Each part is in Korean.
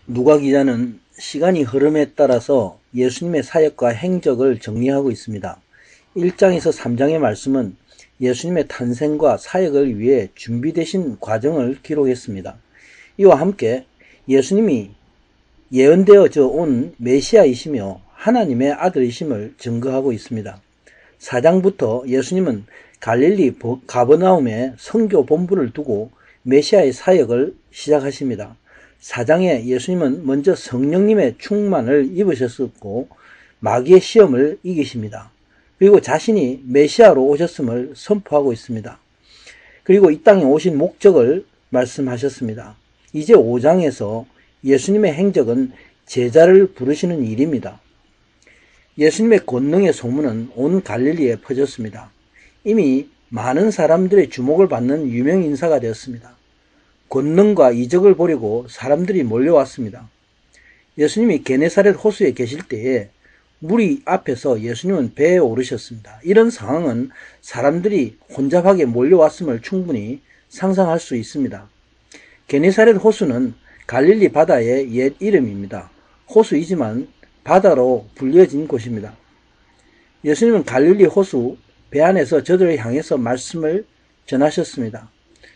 누가 기자는 시간이 흐름에 따라서 예수님의 사역과 행적을 정리하고 있습니다. 1장에서 3장의 말씀은 예수님의 탄생과 사역을 위해 준비되신 과정을 기록했습니다. 이와 함께 예수님이 예언되어져 온 메시아이시며 하나님의 아들이심을 증거하고 있습니다. 4장부터 예수님은 갈릴리 가버나움에 선교 본부를 두고 메시아의 사역을 시작하십니다. 4장에 예수님은 먼저 성령님의 충만을 입으셨었고 마귀의 시험을 이기십니다. 그리고 자신이 메시아로 오셨음을 선포하고 있습니다. 그리고 이 땅에 오신 목적을 말씀하셨습니다. 이제 5장에서 예수님의 행적은 제자를 부르시는 일입니다. 예수님의 권능의 소문은 온 갈릴리에 퍼졌습니다. 이미 많은 사람들의 주목을 받는 유명 인사가 되었습니다. 권능과 이적을 보려고 사람들이 몰려왔습니다. 예수님이 게네사렛 호수에 계실 때에 무리 앞에서 예수님은 배에 오르셨습니다. 이런 상황은 사람들이 혼잡하게 몰려왔음을 충분히 상상할 수 있습니다. 게네사렛 호수는 갈릴리 바다의 옛 이름입니다. 호수이지만 바다로 불려진 곳입니다. 예수님은 갈릴리 호수 배 안에서 저들을 향해서 말씀을 전하셨습니다.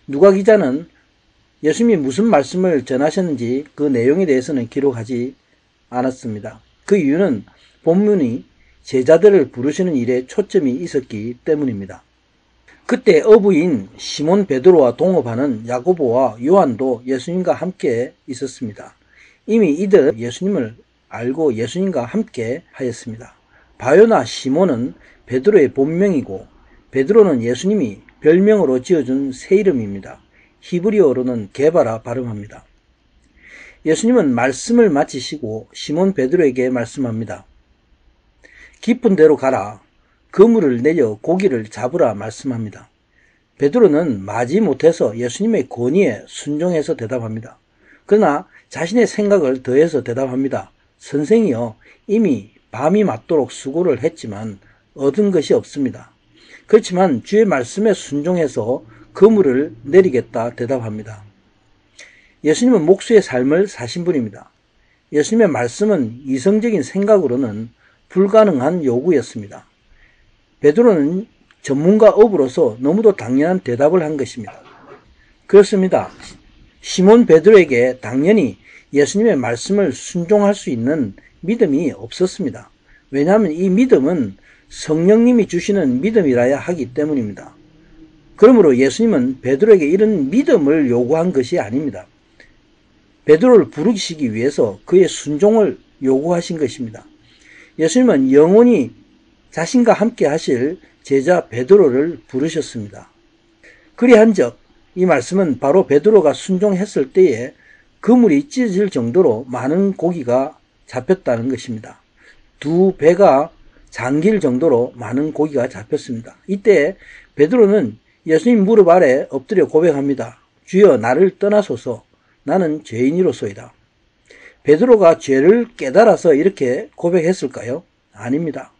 누가 기자는 예수님이 무슨 말씀을 전하셨는지 그 내용에 대해서는 기록하지 않았습니다. 그 이유는 본문이 제자들을 부르시는 일에 초점이 있었기 때문입니다. 그때 어부인 시몬 베드로와 동업하는 야고보와 요한도 예수님과 함께 있었습니다. 이미 이들은 예수님을 알고 예수님과 함께 하였습니다. 바요나 시몬은 베드로의 본명이고 베드로는 예수님이 별명으로 지어준 새 이름입니다. 히브리어로는 게바라 발음합니다. 예수님은 말씀을 마치시고 시몬 베드로에게 말씀합니다. 깊은 데로 가라. 그물을 내려 고기를 잡으라 말씀합니다. 베드로는 마지 못해서 예수님의 권위에 순종해서 대답합니다. 그러나 자신의 생각을 더해서 대답합니다. 선생이여, 이미 밤이 맞도록 수고를 했지만 얻은 것이 없습니다. 그렇지만 주의 말씀에 순종해서 그물을 내리겠다 대답합니다. 예수님은 목수의 삶을 사신 분입니다. 예수님의 말씀은 이성적인 생각으로는 불가능한 요구였습니다. 베드로는 전문가 어부로서 너무도 당연한 대답을 한 것입니다. 그렇습니다. 시몬 베드로에게 당연히 예수님의 말씀을 순종할 수 있는 믿음이 없었습니다. 왜냐하면 이 믿음은 성령님이 주시는 믿음이라야 하기 때문입니다. 그러므로 예수님은 베드로에게 이런 믿음을 요구한 것이 아닙니다. 베드로를 부르시기 위해서 그의 순종을 요구하신 것입니다. 예수님은 영원히 자신과 함께 하실 제자 베드로를 부르셨습니다. 그리한즉 이 말씀은 바로 베드로가 순종했을 때에 그물이 찢어질 정도로 많은 고기가 잡혔다는 것입니다. 두 배가 잠길 정도로 많은 고기가 잡혔습니다. 이때 베드로는 예수님 무릎 아래 엎드려 고백합니다. 주여, 나를 떠나소서. 나는 죄인이로소이다. 베드로가 죄를 깨달아서 이렇게 고백했을까요? 아닙니다.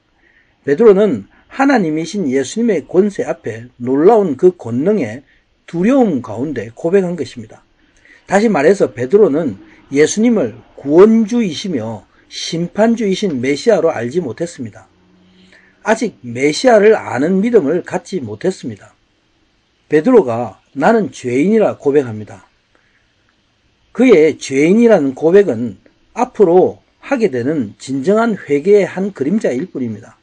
베드로는 하나님이신 예수님의 권세 앞에 놀라운 그 권능의 두려움 가운데 고백한 것입니다. 다시 말해서 베드로는 예수님을 구원주이시며 심판주이신 메시아로 알지 못했습니다. 아직 메시아를 아는 믿음을 갖지 못했습니다. 베드로가 나는 죄인이라 고백합니다. 그의 죄인이라는 고백은 앞으로 하게 되는 진정한 회개의 한 그림자일 뿐입니다.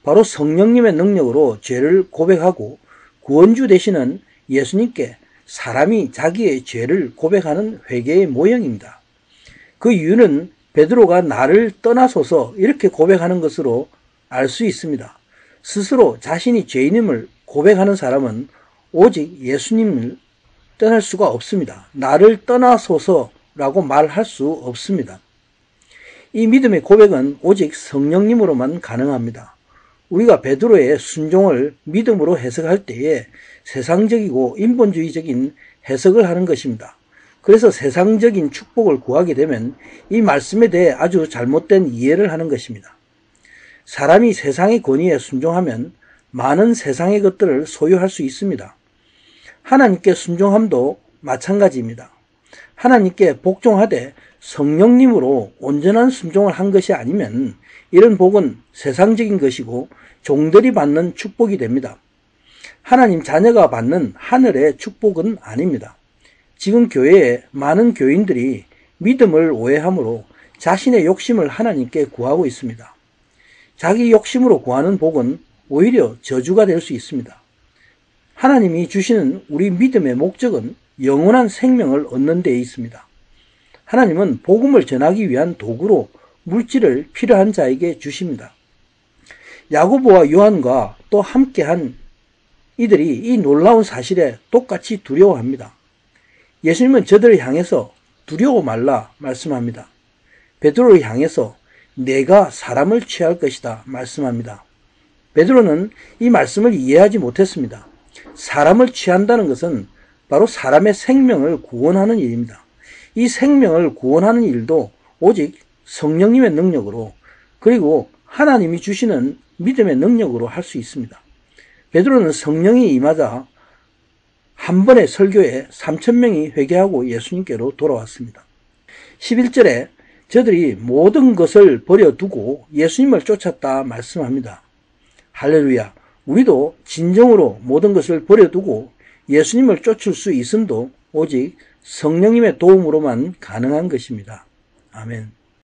바로 성령님의 능력으로 죄를 고백하고 구원주 되시는 예수님께 사람이 자기의 죄를 고백하는 회개의 모형입니다. 그 이유는 베드로가 나를 떠나소서 이렇게 고백하는 것으로 알 수 있습니다. 스스로 자신이 죄인임을 고백하는 사람은 오직 예수님을 떠날 수가 없습니다. 나를 떠나소서라고 말할 수 없습니다. 이 믿음의 고백은 오직 성령님으로만 가능합니다. 우리가 베드로의 순종을 믿음으로 해석할 때에 세상적이고 인본주의적인 해석을 하는 것입니다. 그래서 세상적인 축복을 구하게 되면 이 말씀에 대해 아주 잘못된 이해를 하는 것입니다. 사람이 세상의 권위에 순종하면 많은 세상의 것들을 소유할 수 있습니다. 하나님께 순종함도 마찬가지입니다. 하나님께 복종하되 성령님으로 온전한 순종을 한 것이 아니면 이런 복은 세상적인 것이고 종들이 받는 축복이 됩니다. 하나님 자녀가 받는 하늘의 축복은 아닙니다. 지금 교회에 많은 교인들이 믿음을 오해함으로 자신의 욕심을 하나님께 구하고 있습니다. 자기 욕심으로 구하는 복은 오히려 저주가 될 수 있습니다. 하나님이 주시는 우리 믿음의 목적은 영원한 생명을 얻는 데에 있습니다. 하나님은 복음을 전하기 위한 도구로 물질을 필요한 자에게 주십니다. 야고보와 요한과 또 함께한 이들이 이 놀라운 사실에 똑같이 두려워합니다. 예수님은 저들을 향해서 두려워 말라 말씀합니다. 베드로를 향해서 내가 사람을 취할 것이다 말씀합니다. 베드로는 이 말씀을 이해하지 못했습니다. 사람을 취한다는 것은 바로 사람의 생명을 구원하는 일입니다. 이 생명을 구원하는 일도 오직 성령님의 능력으로 그리고 하나님이 주시는 믿음의 능력으로 할 수 있습니다. 베드로는 성령이 임하자 한 번의 설교에 3,000명이 회개하고 예수님께로 돌아왔습니다. 11절에 저들이 모든 것을 버려두고 예수님을 쫓았다 말씀합니다. 할렐루야! 우리도 진정으로 모든 것을 버려두고 예수님을 쫓을 수 있음도 오직 성령님의 도움으로만 가능한 것입니다. 아멘.